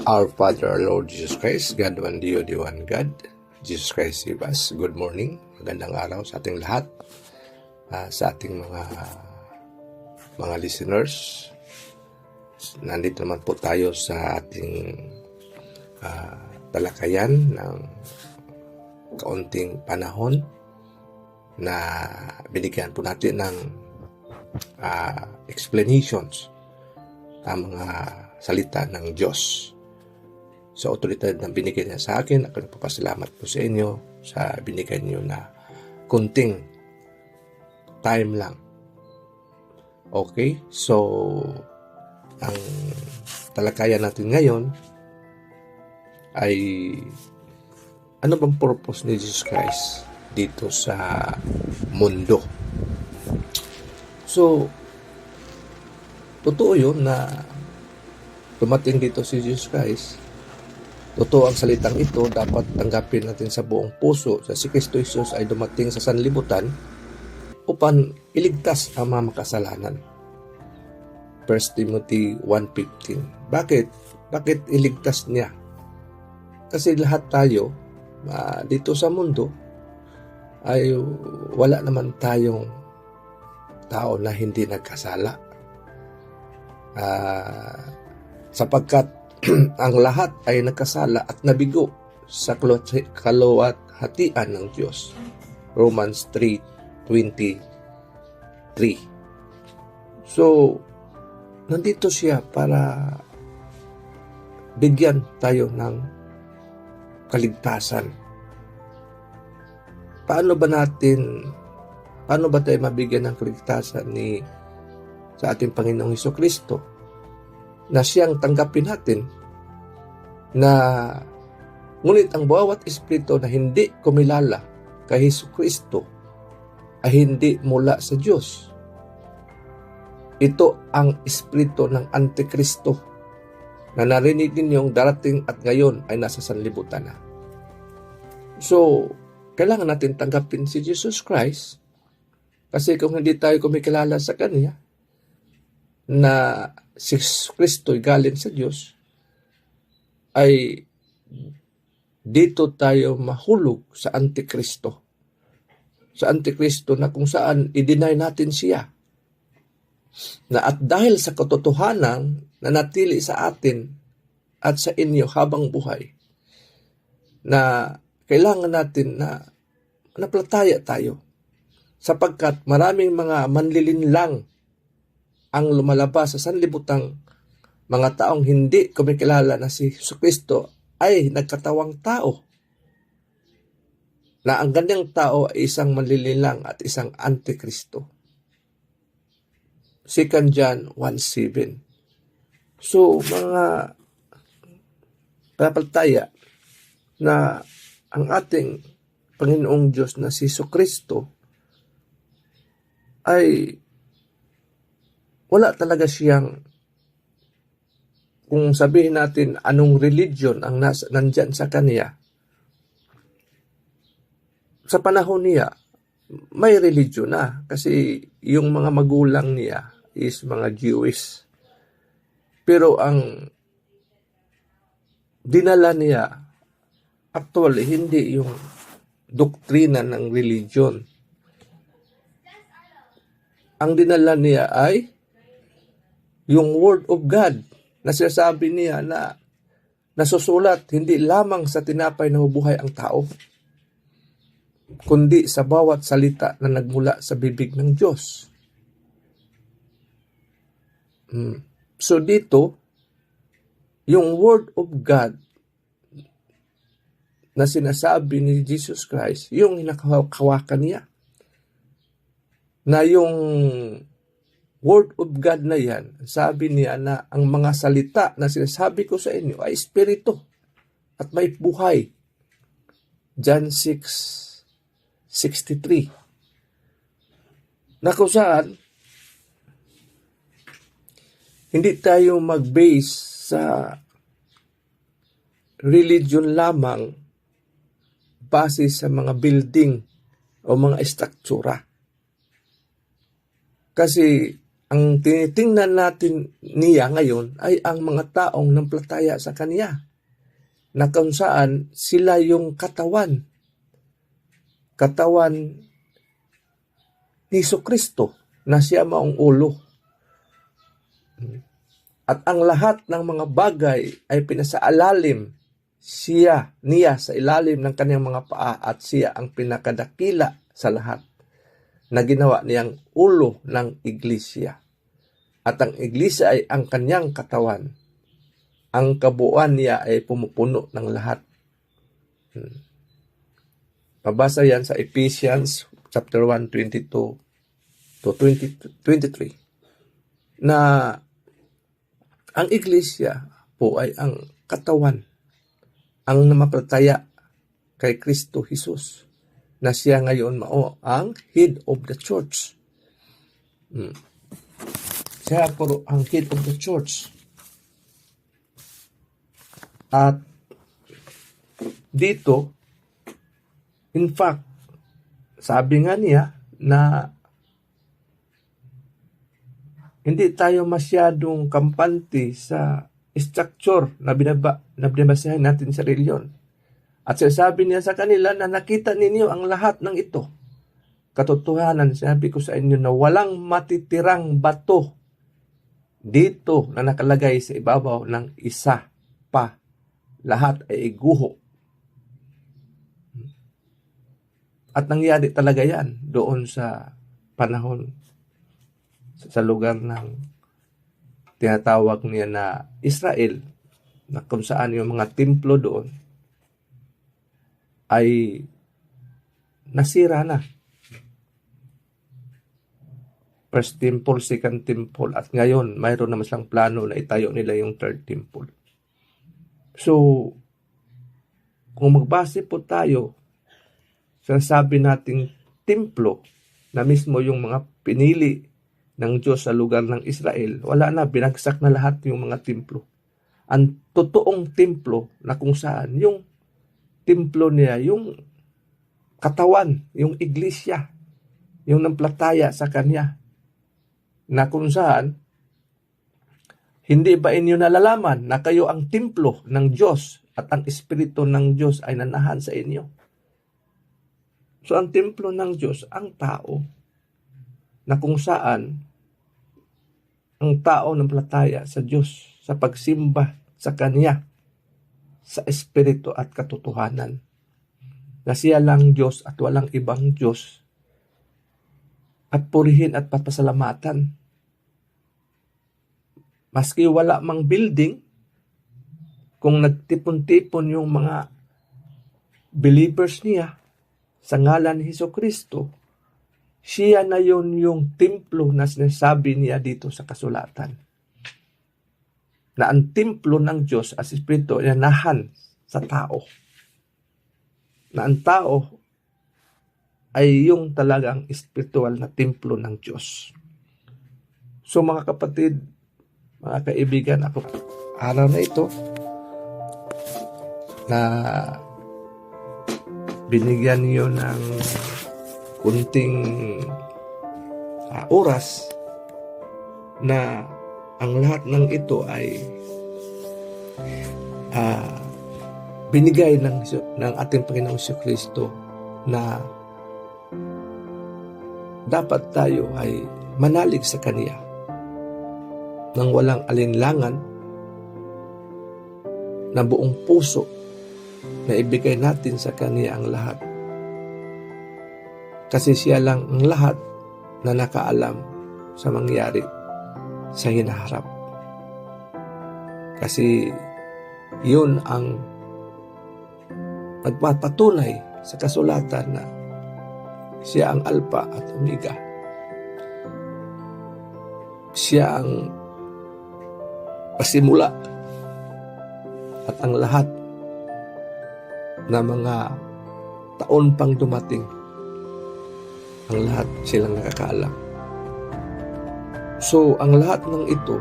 Our Father, our Lord Jesus Christ, God one Dio, the one God, Jesus Christ save us. Good morning, magandang araw sa ating lahat, sa ating mga listeners. Nandito naman po tayo sa ating talakayan ng kaunting panahon na binigyan po natin ng explanations ang mga salita ng Diyos. Sa otoridad na binigay niya sa akin, ako nagpapasalamat po sa inyo sa binigay niyo na kunting time lang. Okay? So, ang talakayan natin ngayon ay ano bang purpose ni Jesus Christ dito sa mundo? So, totoo yun na dumating dito si Jesus Christ. Totoo ang salitang ito, dapat tanggapin natin sa buong puso sa si Kristo Jesus ay dumating sa sanlibutan upang iligtas ang mga makasalanan. 1 Timothy 1:15. Bakit? Bakit iligtas niya? Kasi lahat tayo dito sa mundo ay wala naman tayong tao na hindi nagkasala. Sapagkat ang lahat ay nagkasala at nabigo sa kaluwalhatian ng Diyos. Romans 3:23. So, nandito siya para bigyan tayo ng kaligtasan. Paano ba tayo mabigyan ng kaligtasan sa ating Panginoong Hesukristo? Na siyang tanggapin natin ngunit ang bawat espiritu na hindi kumilala kay Hesukristo ay hindi mula sa Diyos. Ito ang espiritu ng Antikristo na narinig ninyong darating at ngayon ay nasa sanlibutan na. So, kailangan natin tanggapin si Jesus Christ kasi kung hindi tayo kumikilala sa Kanya na si Kristo ay galing sa Diyos, ay dito tayo mahulog sa Antikristo. Sa Antikristo na kung saan i-deny natin siya. At dahil sa katotohanan na natili sa atin at sa inyo habang buhay, na kailangan natin na napalataya tayo sapagkat maraming mga manlilinlang ang lumalabas sa sanlibutang mga taong hindi kumikilala na si Jesucristo ay nagkatawang tao. Na ang ganyang tao ay isang manlililang at isang Antikristo. 2 John 1:7. So, mga papalataya na ang ating Panginoong Diyos na si Jesucristo ay wala talaga siyang, kung sabihin natin anong religion ang nandyan sa kanya. Sa panahon niya, may religion na kasi yung mga magulang niya is mga Jewish. Pero ang dinala niya, actually, hindi yung doktrina ng religion. Ang dinala niya ay yung Word of God na sinasabi niya na nasusulat hindi lamang sa tinapay na mabuhay ang tao, kundi sa bawat salita na nagmula sa bibig ng Diyos. So dito, yung Word of God na sinasabi ni Jesus Christ, yung hinakawakan niya, na yung Word of God na yan, sabi niya na ang mga salita na sinasabi ko sa inyo ay espiritu at may buhay. John 6:63. Na kung saan, hindi tayo mag-base sa religion lamang base sa mga building o mga estruktura. Kasi ang tinitingnan natin niya ngayon ay ang mga taong nampalataya sa Kanya, na kung saan sila yung katawan ni Jesucristo, na siya maong ulo. At ang lahat ng mga bagay ay pinasaalim niya sa ilalim ng kanyang mga paa, at siya ang pinakadakila sa lahat, na ginawa niyang ulo ng iglesia. At ang iglesia ay ang kanyang katawan. Ang kabuuan niya ay pumupuno ng lahat. Mabasa yan sa Ephesians chapter 1, 22 to 23. Na ang iglesia po ay ang katawan, ang namapalataya kay Kristo Jesus, na siya ngayon ang head of the church. Siya po ang head of the church. At dito, in fact, sabi nga niya na hindi tayo masyadong kampante sa structure na binabasehan natin sa reliyon. At sabi niya sa kanila na nakita ninyo ang lahat ng ito. Katotohanan, sinabi ko sa inyo na walang matitirang bato dito na nakalagay sa ibabaw ng isa pa. Lahat ay guho. At nangyari talaga yan doon sa panahon, sa lugar ng tinatawag niya na Israel, na kung saan yung mga templo doon ay nasira na. First temple, second temple, at ngayon mayroon naman silang plano na itayo nila yung third temple. So, kung magbase po tayo sa sabi nating templo, na mismo yung mga pinili ng Diyos sa lugar ng Israel, wala na, binagsak na lahat yung mga templo. Ang totoong templo na kung saan yung templo niya, yung katawan, yung iglesia, yung nampalataya sa Kanya, na kung saan hindi ba inyo nalalaman na kayo ang templo ng Diyos at ang Espiritu ng Diyos ay nanahan sa inyo? So, ang templo ng Diyos, ang tao, na kung saan ang tao nampalataya sa Diyos, sa pagsimba sa Kanya, sa Espiritu at katotohanan, na siya lang Diyos at walang ibang Diyos, at purihin at papasalamatan. Maski wala mang building, kung nagtipon-tipon yung mga believers niya sa ngalan ni Jesucristo, siya na yun yung templo na sinasabi niya dito sa kasulatan. Na ang templo ng Diyos as Espiritu ay nanahan sa tao. Na ang tao ay yung talagang spiritual na templo ng Diyos. So mga kapatid, mga kaibigan, ako araw na ito na binigyan niyo ng kunting oras na ang lahat ng ito ay binigay ng ating Panginoong Jesucristo, na dapat tayo ay manalig sa Kanya nang walang alinlangan, na buong puso na ibigay natin sa Kanya ang lahat. Kasi siya lang ang lahat na nakaalam sa mangyari sa hinaharap. Kasi yun ang nagpapatunay sa kasulatan na siya ang Alpha at Omega. Siya ang pasimula at ang lahat na mga taon pang dumating, ang lahat silang nakakaalam. So, ang lahat ng ito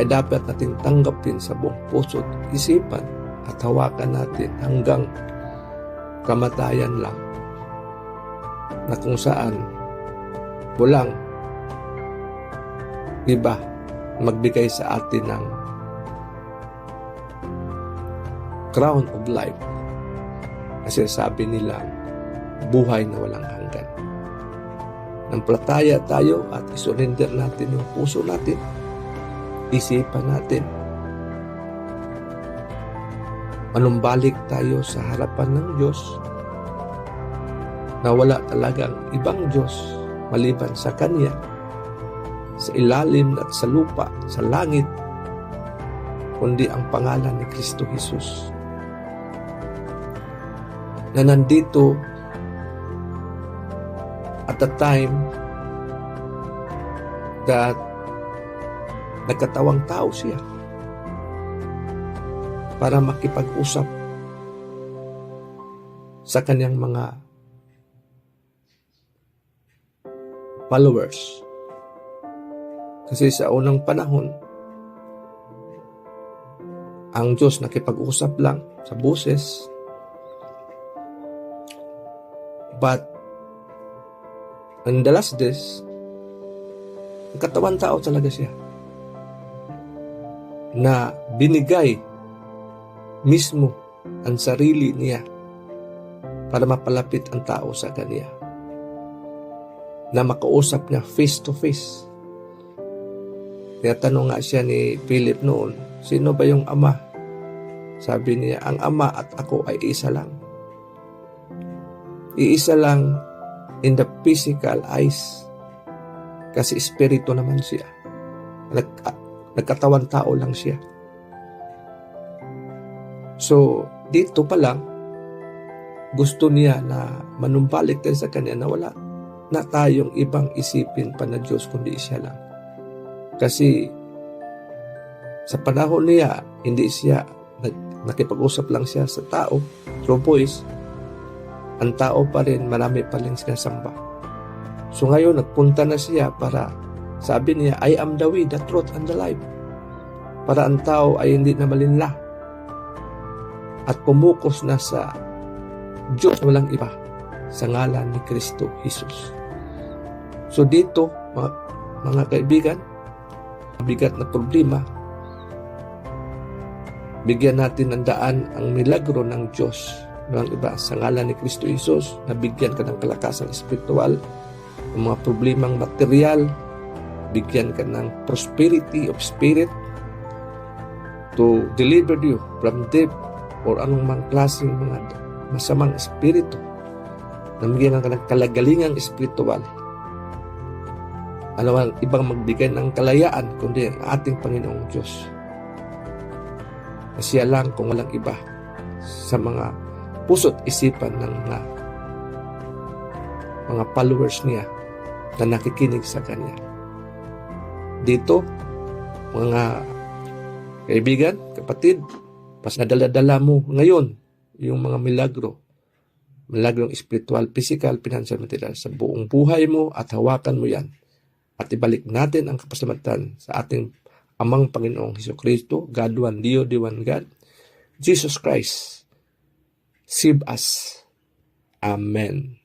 ay dapat natin tanggapin sa buong puso at isipan, at hawakan natin hanggang kamatayan lang, na kung saan walang iba magbigay sa atin ng crown of life. Kasi sabi nila, buhay na walang hanggan. Nampalataya tayo at isurrender natin yung puso natin, isipan natin. Manumbalik tayo sa harapan ng Diyos na wala talagang ibang Diyos maliban sa Kanya, sa ilalim at sa lupa, sa langit, kundi ang pangalan ni Kristo Jesus na nandito at the time that nagkatawang tao siya para makipag-usap sa kanyang mga followers. Kasi sa unang panahon, ang Diyos nakipag-usap lang sa boses. But in the last days, katawan tao talaga siya na binigay mismo ang sarili niya para mapalapit ang tao sa Kanya, na makausap niya face to face. Kaya tanong nga siya ni Philip noon, sino ba yung Ama? Sabi niya, ang Ama at ako ay isa lang. Iisa lang in the physical eyes. Kasi espiritu naman siya. Nagkatawan tao lang siya. So, dito pa lang, gusto niya na manumbalik tayo sa Kanya na wala na tayong ibang isipin pa na Diyos kundi siya lang. Kasi sa panahon niya, hindi siya nakipag-usap lang siya sa tao through voice. Ang tao pa rin, marami pa rin sinasamba. So ngayon, nagpunta na siya para, sabi niya, I am the way, the truth, and the life. Para ang tao ay hindi na malinla at pumukos na sa Diyos walang iba, sa ngalan ni Kristo Jesus. So dito, mga kaibigan, mabigat na problema, bigyan natin ng daan ang milagro ng Diyos walang iba, sa ngalan ni Kristo Jesus, na bigyan ka ng kalakasan espiritual, ng mga problemang material, bigyan ka ng prosperity of spirit to deliver you from death or anumang klaseng mga masamang espiritu, na bigyan ka ng kalagalingang espiritual. Alam, ibang magbigay ng kalayaan kundi ang ating Panginoong Diyos. Siya lang kung walang iba sa mga puso't isipan ng mga followers niya na nakikinig sa Kanya. Dito, mga kaibigan, kapatid, mas nadala-dala mo ngayon yung mga milagrong espiritual, physical, financial, material sa buong buhay mo, at hawakan mo yan. At ibalik natin ang kapasalamatan sa ating Amang Panginoong Hesukristo, God one, Dio di one God, Jesus Christ. Save us. Amen.